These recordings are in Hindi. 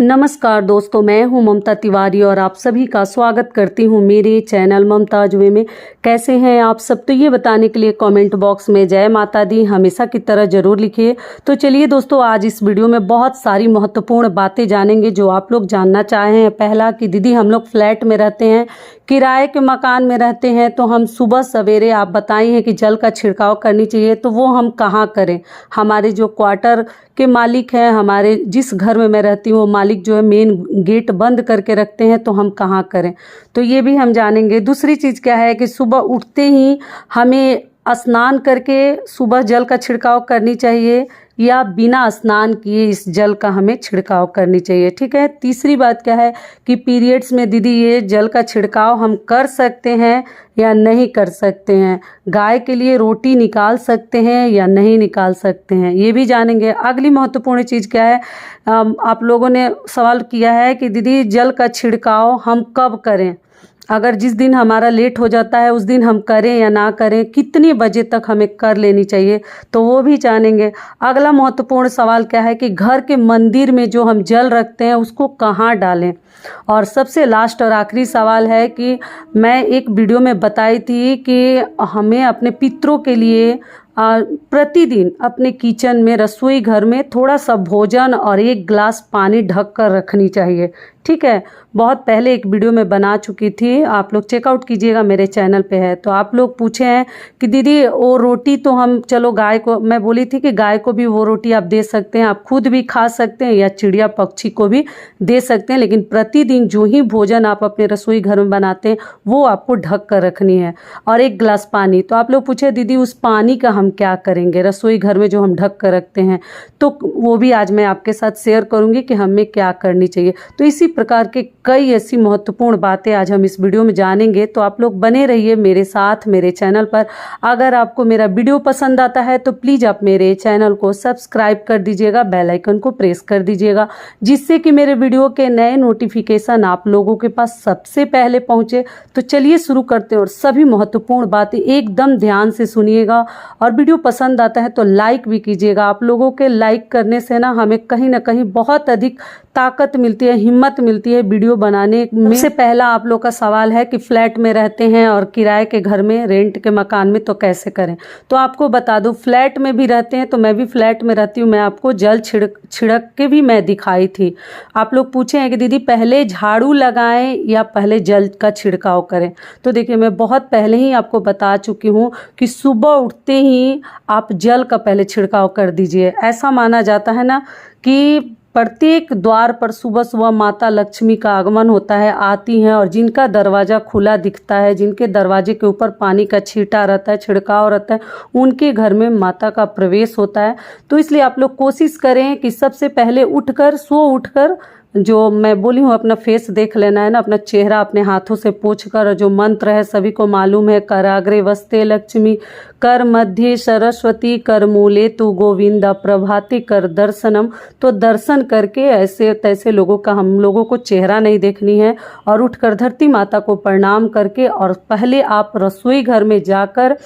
नमस्कार दोस्तों, मैं हूं ममता तिवारी और आप सभी का स्वागत करती हूं मेरे चैनल ममताज वे में। कैसे हैं आप सब? तो ये बताने के लिए कमेंट बॉक्स में जय माता दी हमेशा की तरह ज़रूर लिखिए। तो चलिए दोस्तों, आज इस वीडियो में बहुत सारी महत्वपूर्ण बातें जानेंगे जो आप लोग जानना चाहे हैं। पहला कि दीदी हम लोग फ्लैट में रहते हैं, किराए के मकान में रहते हैं, तो हम सुबह सवेरे आप बताई हैं कि जल का छिड़काव करनी चाहिए, तो वो हम कहाँ करें? हमारे जो क्वार्टर के मालिक हैं, हमारे जिस घर में मैं रहती हूँ मालिक जो है मेन गेट बंद करके रखते हैं, तो हम कहाँ करें? तो ये भी हम जानेंगे। दूसरी चीज़ क्या है कि सुबह उठते ही हमें स्नान करके सुबह जल का छिड़काव करनी चाहिए या बिना स्नान किए इस जल का हमें छिड़काव करनी चाहिए। ठीक है। तीसरी बात क्या है कि पीरियड्स में दीदी ये जल का छिड़काव हम कर सकते हैं या नहीं कर सकते हैं? गाय के लिए रोटी निकाल सकते हैं या नहीं निकाल सकते हैं? ये भी जानेंगे। अगली महत्वपूर्ण चीज़ क्या है, आप लोगों ने सवाल किया है कि दीदी जल का छिड़काव हम कब करें? अगर जिस दिन हमारा लेट हो जाता है उस दिन हम करें या ना करें, कितने बजे तक हमें कर लेनी चाहिए, तो वो भी जानेंगे। अगला महत्वपूर्ण सवाल क्या है कि घर के मंदिर में जो हम जल रखते हैं उसको कहाँ डालें? और सबसे लास्ट और आखिरी सवाल है कि मैं एक वीडियो में बताई थी कि हमें अपने पितरों के लिए प्रतिदिन अपने किचन में रसोई घर में थोड़ा सा भोजन और 1 गिलास पानी ढक कर रखनी चाहिए। ठीक है। बहुत पहले एक वीडियो में बना चुकी थी, आप लोग चेकआउट कीजिएगा, मेरे चैनल पे है। तो आप लोग पूछे हैं कि दीदी वो रोटी तो हम चलो गाय को, मैं बोली थी कि गाय को भी वो रोटी आप दे सकते हैं, आप खुद भी खा सकते हैं या चिड़िया पक्षी को भी दे सकते हैं, लेकिन प्रतिदिन जो ही भोजन आप अपने रसोई घर में बनाते हैं वो आपको ढक कर रखनी है। और 1 गिलास पानी। तो आप लोग पूछे दीदी उस पानी का हम क्या करेंगे रसोई घर में जो हम ढक कर रखते हैं? तो वो भी आज मैं आपके साथ शेयर करूंगी कि हमें क्या करनी चाहिए। तो इसी प्रकार के कई ऐसी महत्वपूर्ण बातें आज हम इस वीडियो में जानेंगे। तो आप लोग बने रहिए मेरे साथ मेरे चैनल पर। अगर आपको मेरा वीडियो पसंद आता है तो प्लीज़ आप मेरे चैनल को सब्सक्राइब कर दीजिएगा, बेल आइकन को प्रेस कर दीजिएगा, जिससे कि मेरे वीडियो के नए नोटिफिकेशन आप लोगों के पास सबसे पहले पहुंचे। तो चलिए शुरू करते हैं और सभी महत्वपूर्ण बातें एकदम ध्यान से सुनिएगा। और वीडियो पसंद आता है तो लाइक भी कीजिएगा। आप लोगों के लाइक करने से ना हमें कहीं ना कहीं बहुत अधिक ताकत मिलती है, हिम्मत मिलती है वीडियो बनाने में। सबसे पहला आप लोग का सवाल है कि फ्लैट में रहते हैं और किराए के घर में, रेंट के मकान में, तो कैसे करें? तो आपको बता दूं, फ्लैट में भी रहते हैं तो मैं भी फ्लैट में रहती हूँ, मैं आपको जल छिड़क के भी मैं दिखाई थी। आप लोग पूछे हैं कि दीदी पहले झाड़ू लगाएं या पहले जल का छिड़काव करें? तो देखिए, मैं बहुत पहले ही आपको बता चुकी हूँ कि सुबह उठते ही आप जल का पहले छिड़काव कर दीजिए। ऐसा माना जाता है ना कि प्रत्येक द्वार पर सुबह सुबह माता लक्ष्मी का आगमन होता है, आती हैं, और जिनका दरवाज़ा खुला दिखता है, जिनके दरवाजे के ऊपर पानी का छींटा रहता है, छिड़काव रहता है, उनके घर में माता का प्रवेश होता है। तो इसलिए आप लोग कोशिश करें कि सबसे पहले उठकर जो मैं बोली हूँ अपना फेस देख लेना है ना, अपना चेहरा अपने हाथों से पोंछकर, जो मंत्र है सभी को मालूम है, कराग्रे वस्ते लक्ष्मी, कर मध्य सरस्वती, कर मूले तु गोविंद, प्रभाते कर दर्शनम। तो दर्शन करके ऐसे तैसे लोगों का हम लोगों को चेहरा नहीं देखनी है, और उठकर धरती माता को प्रणाम करके और पहले आप रसोई घर में जाकर,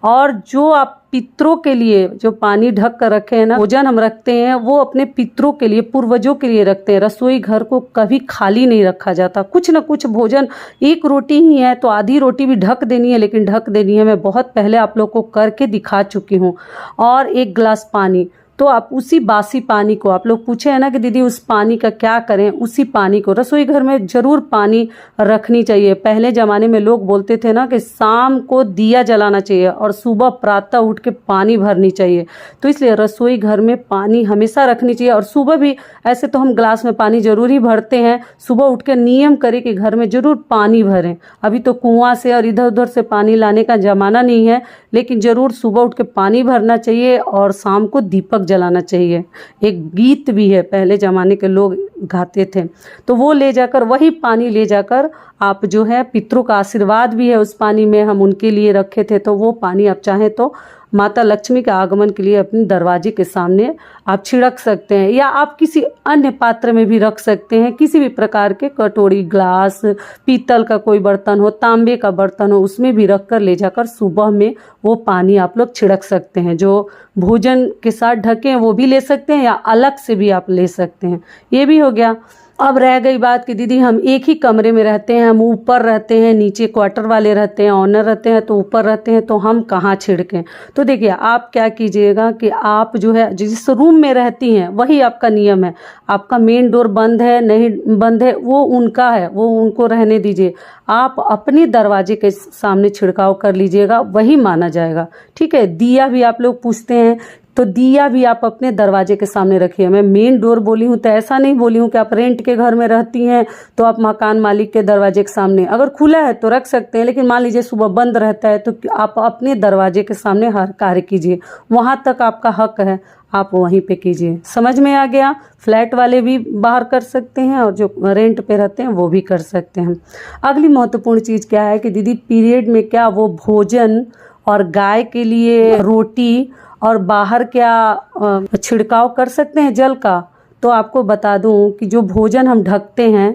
और जो आप पितरों के लिए जो पानी ढक कर रखे हैं ना, भोजन हम रखते हैं वो अपने पितरों के लिए, पूर्वजों के लिए रखते हैं। रसोई घर को कभी खाली नहीं रखा जाता, कुछ न कुछ भोजन, 1 रोटी ही है तो आधी रोटी भी ढक देनी है, लेकिन ढक देनी है। मैं बहुत पहले आप लोग को करके दिखा चुकी हूँ। और 1 गिलास पानी, तो आप उसी बासी पानी को, आप लोग पूछे हैं ना कि दीदी उस पानी का क्या करें, उसी पानी को रसोई घर में जरूर पानी रखनी चाहिए। पहले ज़माने में लोग बोलते थे ना कि शाम को दिया जलाना चाहिए और सुबह प्रातः उठ के पानी भरनी चाहिए। तो इसलिए रसोई घर में पानी हमेशा रखनी चाहिए। और सुबह भी ऐसे तो हम गिलास में पानी जरूर ही भरते हैं, सुबह उठ के नियम करें कि घर में जरूर पानी भरें। अभी तो कुआं से और इधर उधर से पानी लाने का ज़माना नहीं है, लेकिन ज़रूर सुबह उठ के पानी भरना चाहिए और शाम को दीपक जलाना चाहिए। एक गीत भी है, पहले ज़माने के लोग गाते थे, तो वो ले जाकर, वही पानी ले जाकर आप जो है, पितरों का आशीर्वाद भी है उस पानी में, हम उनके लिए रखे थे, तो वो पानी आप चाहें तो माता लक्ष्मी के आगमन के लिए अपने दरवाजे के सामने आप छिड़क सकते हैं, या आप किसी अन्य पात्र में भी रख सकते हैं। किसी भी प्रकार के कटोरी, ग्लास, पीतल का कोई बर्तन हो, तांबे का बर्तन हो, उसमें भी रख कर ले जाकर सुबह में वो पानी आप लोग छिड़क सकते हैं। जो भोजन के साथ ढके हैं वो भी ले सकते हैं, या अलग से भी आप ले सकते हैं। ये भी हो गया। अब रह गई बात कि दीदी हम एक ही कमरे में रहते हैं, हम ऊपर रहते हैं, नीचे क्वार्टर वाले रहते हैं, ऑनर रहते हैं तो ऊपर रहते हैं, तो हम कहाँ छिड़कें। तो देखिए आप क्या कीजिएगा कि आप जो है जिस रूम में रहती हैं वही आपका नियम है। आपका मेन डोर बंद है नहीं बंद है वो उनका है, वो उनको रहने दीजिए। आप अपने दरवाजे के सामने छिड़काव कर लीजिएगा, वही माना जाएगा। ठीक है। दिया भी आप लोग पूछते हैं तो दिया भी आप अपने दरवाजे के सामने रखिए। मैं मेन डोर बोली हूँ तो ऐसा नहीं बोली हूँ कि आप रेंट के घर में रहती हैं तो आप मकान मालिक के दरवाजे के सामने, अगर खुला है तो रख सकते हैं, लेकिन मान लीजिए सुबह बंद रहता है तो आप अपने दरवाजे के सामने हर कार्य कीजिए। वहाँ तक आपका हक है, आप वहीं पे कीजिए। समझ में आ गया। फ्लैट वाले भी बाहर कर सकते हैं और जो रेंट पे रहते हैं वो भी कर सकते हैं। अगली महत्वपूर्ण चीज़ क्या है कि दीदी पीरियड में क्या वो भोजन और गाय के लिए रोटी और बाहर क्या छिड़काव कर सकते हैं जल का। तो आपको बता दूं कि जो भोजन हम ढकते हैं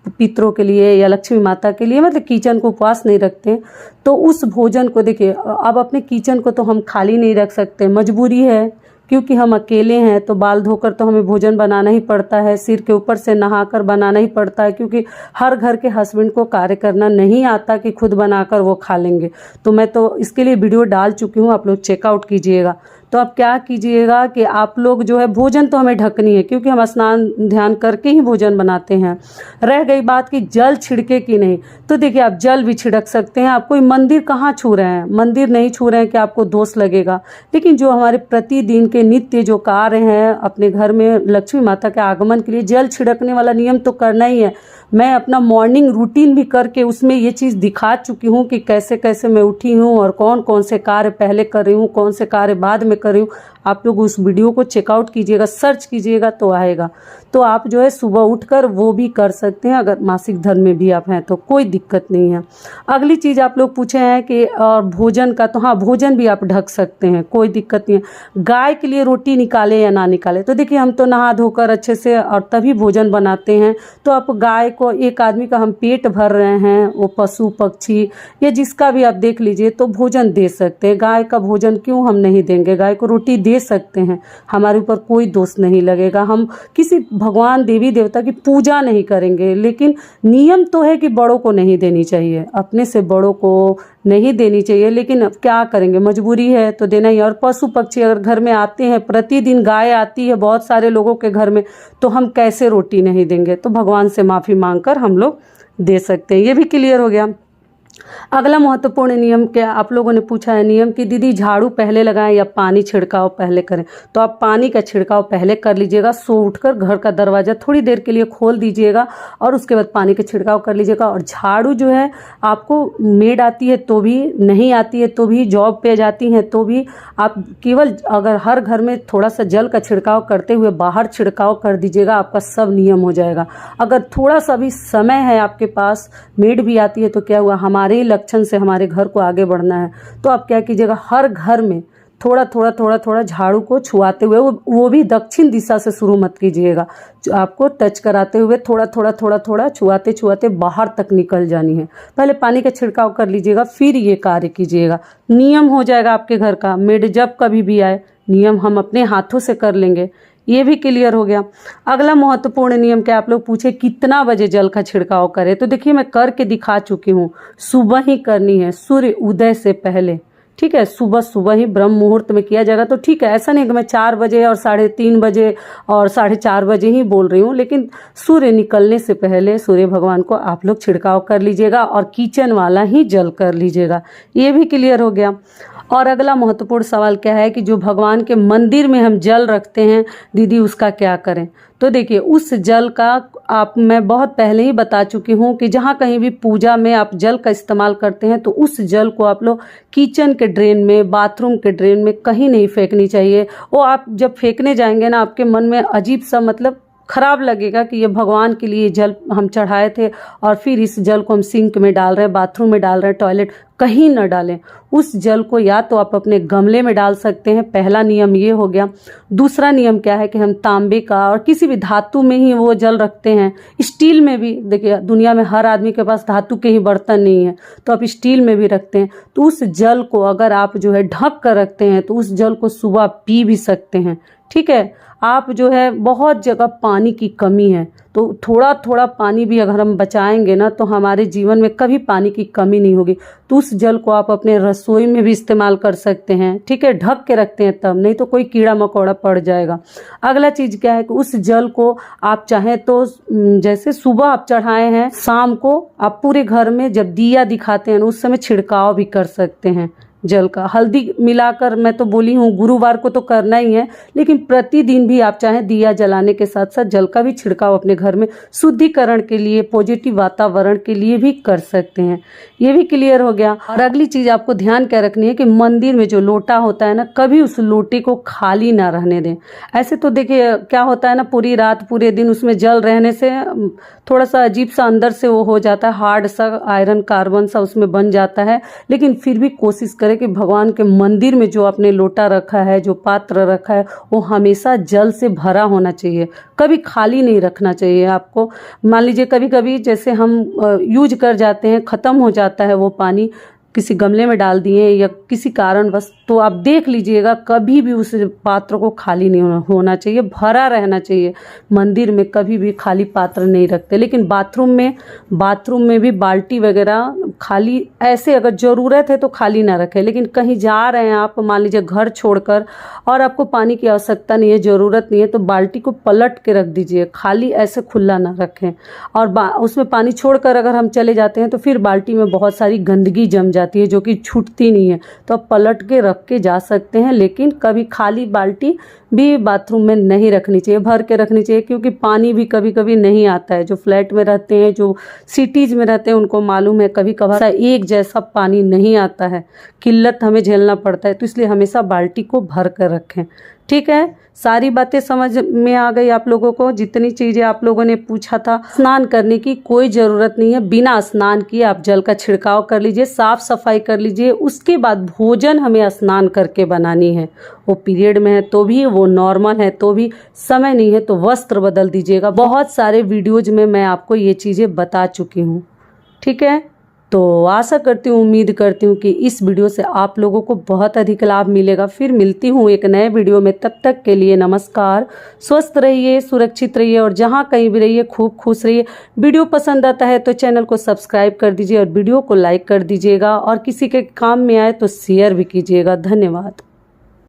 पितरों के लिए या लक्ष्मी माता के लिए, मतलब किचन को उपवास नहीं रखते, तो उस भोजन को देखिए अब अपने किचन को तो हम खाली नहीं रख सकते, मजबूरी है क्योंकि हम अकेले हैं तो बाल धोकर तो हमें भोजन बनाना ही पड़ता है, सिर के ऊपर से नहाकर बनाना ही पड़ता है, क्योंकि हर घर के हस्बैंड को कार्य करना नहीं आता कि खुद बनाकर वो खा लेंगे। तो मैं तो इसके लिए वीडियो डाल चुकी हूँ, आप लोग चेकआउट कीजिएगा। तो आप क्या कीजिएगा कि आप लोग जो है भोजन तो हमें ढकनी है क्योंकि हम स्नान ध्यान करके ही भोजन बनाते हैं। रह गई बात कि जल छिड़के कि नहीं, तो देखिए आप जल भी छिड़क सकते हैं। आप कोई मंदिर कहाँ छू रहे हैं, मंदिर नहीं छू रहे हैं कि आपको दोष लगेगा, लेकिन जो हमारे प्रतिदिन के नित्य जो कार्य हैं अपने घर में लक्ष्मी माता के आगमन के लिए जल छिड़कने वाला नियम तो करना ही है। मैं अपना मॉर्निंग रूटीन भी करके उसमें ये चीज़ दिखा चुकी हूँ कि कैसे कैसे मैं उठी हूँ और कौन कौन से कार्य पहले कर रही हूँ, कौन से कार्य बाद में कर रही हूँ। आप लोग उस वीडियो को चेकआउट कीजिएगा, सर्च कीजिएगा तो आएगा। तो आप जो है सुबह उठकर वो भी कर सकते हैं, अगर मासिक धर्म में भी आप हैं तो कोई दिक्कत नहीं है। अगली चीज़ आप लोग पूछे हैं कि और भोजन का, तो हाँ भोजन भी आप ढक सकते हैं, कोई दिक्कत नहीं है। गाय के लिए रोटी निकाले या ना निकाले, तो देखिए हम तो नहा धोकर अच्छे से और तभी भोजन बनाते हैं। तो आप गाय को, एक आदमी का हम पेट भर रहे हैं, वो पशु पक्षी या जिसका भी आप देख लीजिए, तो भोजन दे सकते हैं। गाय का भोजन क्यों हम नहीं देंगे, गाय को रोटी दे सकते हैं, हमारे ऊपर कोई दोष नहीं लगेगा। हम किसी भगवान देवी देवता की पूजा नहीं करेंगे, लेकिन नियम तो है कि बड़ों को नहीं देनी चाहिए, अपने से बड़ों को नहीं देनी चाहिए, लेकिन अब क्या करेंगे, मजबूरी है तो देना ही। और पशु पक्षी अगर घर में आते हैं, प्रतिदिन गाय आती है बहुत सारे लोगों के घर में, तो हम कैसे रोटी नहीं देंगे। तो भगवान से माफ़ी मांगकर हम लोग दे सकते हैं। ये भी क्लियर हो गया। अगला महत्वपूर्ण नियम क्या आप लोगों ने पूछा है, नियम कि दीदी झाड़ू पहले लगाएं या पानी छिड़काव पहले करें। तो आप पानी का छिड़काव पहले कर लीजिएगा, सो उठकर घर का दरवाज़ा थोड़ी देर के लिए खोल दीजिएगा और उसके बाद पानी का छिड़काव कर लीजिएगा। और झाड़ू जो है आपको मेड आती है तो भी, नहीं आती है तो भी, जॉब पे जाती हैं तो भी, आप केवल अगर हर घर में थोड़ा सा जल का छिड़काव करते हुए बाहर छिड़काव कर दीजिएगा, आपका सब नियम हो जाएगा। अगर थोड़ा सा भी समय है आपके पास, मेड भी आती है, तो क्या हुआ, हमारे लक्षण से हमारे घर को आगे बढ़ना है। तो आप क्या कीजिएगा, हर घर में थोड़ा थोड़ा थोड़ा थोड़ा झाड़ू को छुआते हुए, वो भी दक्षिण दिशा से शुरू मत कीजिएगा, आपको टच कराते हुए थोड़ा थोड़ा थोड़ा थोड़ा छुआते छुआते बाहर तक निकल जानी है। पहले पानी का छिड़काव कर लीजिएगा, फिर ये कार्य कीजिएगा, नियम हो जाएगा आपके घर का। मेड जब कभी भी आए, नियम हम अपने हाथों से कर लेंगे। ये भी क्लियर हो गया। अगला महत्वपूर्ण नियम क्या आप लोग पूछे, कितना बजे जल का छिड़काव करें। तो देखिए मैं करके दिखा चुकी हूँ, सुबह ही करनी है, सूर्य उदय से पहले। ठीक है, सुबह सुबह ही ब्रह्म मुहूर्त में किया जाएगा। तो ठीक है, ऐसा नहीं कि मैं 4 बजे और 3:30 बजे और 4:30 बजे ही बोल रही हूँ, लेकिन सूर्य निकलने से पहले सूर्य भगवान को आप लोग छिड़काव कर लीजिएगा और किचन वाला ही जल कर लीजिएगा। ये भी क्लियर हो गया। और अगला महत्वपूर्ण सवाल क्या है कि जो भगवान के मंदिर में हम जल रखते हैं दीदी, उसका क्या करें। तो देखिए उस जल का मैं बहुत पहले ही बता चुकी हूँ कि जहाँ कहीं भी पूजा में आप जल का इस्तेमाल करते हैं तो उस जल को आप लोग किचन के ड्रेन में, बाथरूम के ड्रेन में कहीं नहीं फेंकनी चाहिए। वो आप जब फेंकने जाएंगे ना, आपके मन में अजीब सा मतलब खराब लगेगा कि ये भगवान के लिए जल हम चढ़ाए थे और फिर इस जल को हम सिंक में डाल रहे हैं, बाथरूम में डाल रहे हैं, टॉयलेट, कहीं न डालें। उस जल को या तो आप अपने गमले में डाल सकते हैं, पहला नियम ये हो गया। दूसरा नियम क्या है कि हम तांबे का और किसी भी धातु में ही वो जल रखते हैं। स्टील में भी देखिए, दुनिया में हर आदमी के पास धातु के ही बर्तन नहीं है, तो आप स्टील में भी रखते हैं। तो उस जल को अगर आप जो है ढक कर रखते हैं तो उस जल को सुबह पी भी सकते हैं। ठीक है, आप जो है बहुत जगह पानी की कमी है, तो थोड़ा थोड़ा पानी भी अगर हम बचाएंगे ना तो हमारे जीवन में कभी पानी की कमी नहीं होगी। तो उस जल को आप अपने रसोई में भी इस्तेमाल कर सकते हैं, ठीक है, ढक के रखते हैं तब, नहीं तो कोई कीड़ा मकोड़ा पड़ जाएगा। अगला चीज़ क्या है कि उस जल को आप चाहें तो जैसे सुबह आप चढ़ाए हैं, शाम को आप पूरे घर में जब दिया दिखाते हैं उस समय छिड़काव भी कर सकते हैं जल का। हल्दी मिलाकर, मैं तो बोली हूँ गुरुवार को तो करना ही है, लेकिन प्रतिदिन भी आप चाहें दिया जलाने के साथ साथ जल का भी छिड़काव अपने घर में शुद्धिकरण के लिए, पॉजिटिव वातावरण के लिए भी कर सकते हैं। ये भी क्लियर हो गया। और अगली चीज़ आपको ध्यान क्या रखनी है कि मंदिर में जो लोटा होता है ना, कभी उस लोटे को खाली ना रहने दें। ऐसे तो देखिए क्या होता है ना, पूरी रात पूरे दिन उसमें जल रहने से थोड़ा सा अजीब सा अंदर से वो हो जाता है, हार्ड सा आयरन कार्बन सा उसमें बन जाता है। लेकिन फिर भी कोशिश करें कि भगवान के मंदिर में जो आपने लोटा रखा है, जो पात्र रखा है, वो हमेशा जल से भरा होना चाहिए, कभी खाली नहीं रखना चाहिए आपको। मान लीजिए कभी कभी जैसे हम यूज कर जाते हैं, ख़त्म हो जाता है वो पानी, किसी गमले में डाल दिए या किसी कारणवश, तो आप देख लीजिएगा कभी भी उस पात्र को खाली नहीं होना चाहिए, भरा रहना चाहिए। मंदिर में कभी भी खाली पात्र नहीं रखते। लेकिन बाथरूम में भी बाल्टी वगैरह खाली, ऐसे अगर ज़रूरत है तो खाली ना रखें। लेकिन कहीं जा रहे हैं आप, मान लीजिए घर छोड़कर, और आपको पानी की आवश्यकता नहीं है, ज़रूरत नहीं है, तो बाल्टी को पलट के रख दीजिए, खाली ऐसे खुला ना रखें। और उसमें पानी छोड़कर अगर हम चले जाते हैं तो फिर बाल्टी में बहुत सारी गंदगी जम जाती है जो कि छूटती नहीं है, तो आप पलट के रख के जा सकते हैं। लेकिन कभी खाली बाल्टी भी बाथरूम में नहीं रखनी चाहिए, भर के रखनी चाहिए, क्योंकि पानी भी कभी कभी नहीं आता है। जो फ्लैट में रहते हैं, जो सिटीज़ में रहते हैं, उनको मालूम है कभी कभार एक जैसा पानी नहीं आता है, किल्लत हमें झेलना पड़ता है। तो इसलिए हमेशा बाल्टी को भर कर रखें। ठीक है, सारी बातें समझ में आ गई आप लोगों को? जितनी चीज़ें आप लोगों ने पूछा था। स्नान करने की कोई ज़रूरत नहीं है, बिना स्नान किए आप जल का छिड़काव कर लीजिए, साफ़ सफाई कर लीजिए। उसके बाद भोजन हमें स्नान करके बनानी है। वो पीरियड में है तो भी, वो नॉर्मल है तो भी, समय नहीं है तो वस्त्र बदल दीजिएगा। बहुत सारे वीडियोज़ में मैं आपको ये चीज़ें बता चुकी हूँ। ठीक है, तो आशा करती हूँ, उम्मीद करती हूँ कि इस वीडियो से आप लोगों को बहुत अधिक लाभ मिलेगा। फिर मिलती हूँ एक नए वीडियो में, तब तक के लिए नमस्कार। स्वस्थ रहिए, सुरक्षित रहिए, और जहाँ कहीं भी रहिए खूब खुश रहिए। वीडियो पसंद आता है तो चैनल को सब्सक्राइब कर दीजिए और वीडियो को लाइक कर दीजिएगा, और किसी के काम में आए तो शेयर भी कीजिएगा। धन्यवाद।